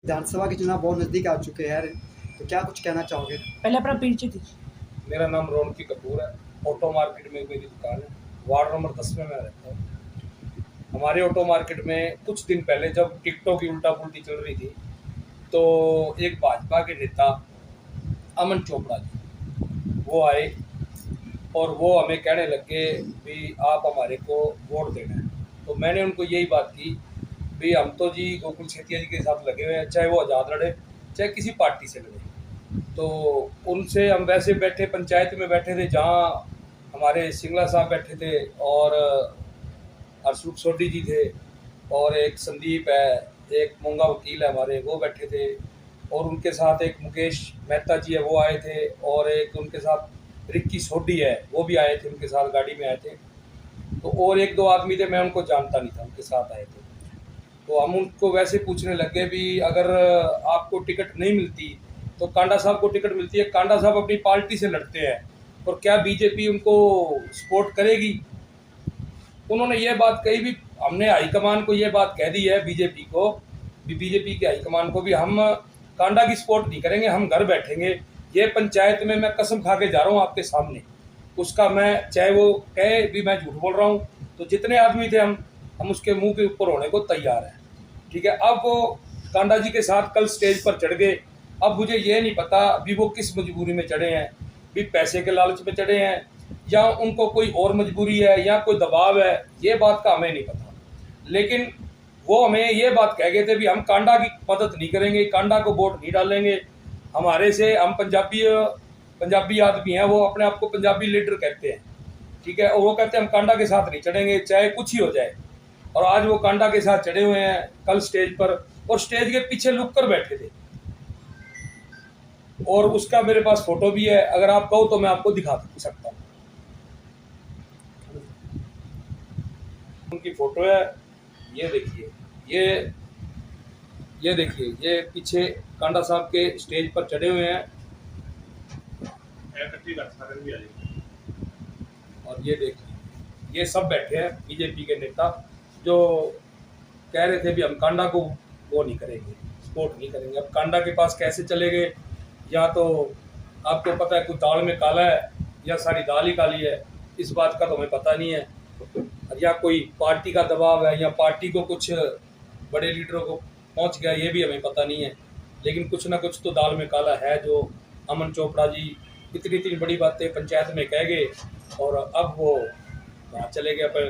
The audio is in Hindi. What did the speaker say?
विधानसभा के चुनाव बहुत नज़दीक आ चुके हैं, तो क्या कुछ कहना चाहोगे? पहले अपना परिचय दीजिए। मेरा नाम रौनकी कपूर है। ऑटो मार्केट में मेरी दुकान है। वार्ड नंबर 10 में मैं रहता हूँ। हमारे ऑटो मार्केट में कुछ दिन पहले जब टिकटों की उल्टा पुल्टी चल रही थी, तो एक भाजपा के नेता अमन चोपड़ा जी वो आए और वो हमें कहने लगे भी आप हमारे को वोट देना है। तो मैंने उनको यही बात की भी हम तो जी गोकुल सेतिया जी के साथ लगे हुए हैं, चाहे वो आज़ाद लड़े चाहे किसी पार्टी से लड़े। तो उनसे हम वैसे बैठे पंचायत में बैठे थे जहाँ हमारे सिंगला साहब बैठे थे और हरसूख सोडी जी थे और एक संदीप है, एक मूंगा वकील है हमारे, वो बैठे थे और उनके साथ एक मुकेश मेहता जी है वो आए थे और एक उनके साथ रिक्की सोडी है वो भी आए थे, उनके साथ गाड़ी में आए थे। तो और एक दो आदमी थे, मैं उनको जानता नहीं था, उनके साथ आए थे। तो हम उनको वैसे पूछने लगे भी अगर आपको टिकट नहीं मिलती तो कांडा साहब को टिकट मिलती है, कांडा साहब अपनी पार्टी से लड़ते हैं और क्या बीजेपी उनको सपोर्ट करेगी? उन्होंने ये बात कही भी, हमने हाईकमान को ये बात कह दी है बीजेपी को भी, बीजेपी के हाईकमान को भी, हम कांडा की सपोर्ट नहीं करेंगे, हम घर बैठेंगे। ये पंचायत में मैं कसम खा के जा रहा हूँ आपके सामने, उसका मैं चाहे वो कहे भी मैं झूठ बोल रहा हूँ, तो जितने आदमी थे हम उसके मुंह के ऊपर होने को तैयार हैं। ठीक है, अब वो कांडा जी के साथ कल स्टेज पर चढ़ गए। अब मुझे ये नहीं पता भी वो किस मजबूरी में चढ़े हैं, भी पैसे के लालच में चढ़े हैं या उनको कोई और मजबूरी है या कोई दबाव है, ये बात का हमें नहीं पता। लेकिन वो हमें ये बात कह गए थे भी हम कांडा की मदद नहीं करेंगे, कांडा को वोट नहीं डालेंगे। हमारे से हम पंजाबी आदमी हैं, वो अपने आप को पंजाबी लीडर कहते हैं। ठीक है, और वो कहते हैं हम कांडा के साथ नहीं चढ़ेंगे चाहे कुछ ही हो जाए। और आज वो कांडा के साथ चढ़े हुए हैं कल स्टेज पर, और स्टेज के पीछे लुक कर बैठे थे और उसका मेरे पास फोटो भी है, अगर आप कहो तो मैं आपको दिखा सकता हूँ। उनकी फोटो है, ये देखिए, ये देखिए, ये पीछे कांडा साहब के स्टेज पर चढ़े हुए हैं और ये देखिए, ये सब बैठे हैं बीजेपी के नेता जो कह रहे थे भी हम कांडा को वो नहीं करेंगे, सपोर्ट नहीं करेंगे। अब कांडा के पास कैसे चले गए, या तो आपको पता है कुछ दाल में काला है या सारी दाल ही काली है, इस बात का तो हमें पता नहीं है, या कोई पार्टी का दबाव है या पार्टी को कुछ बड़े लीडरों को पहुंच गया, ये भी हमें पता नहीं है। लेकिन कुछ ना कुछ तो दाल में काला है जो अमन चोपड़ा जी इतनी इतनी बड़ी बातें पंचायत में कह गए और अब वो वहाँ चले गए।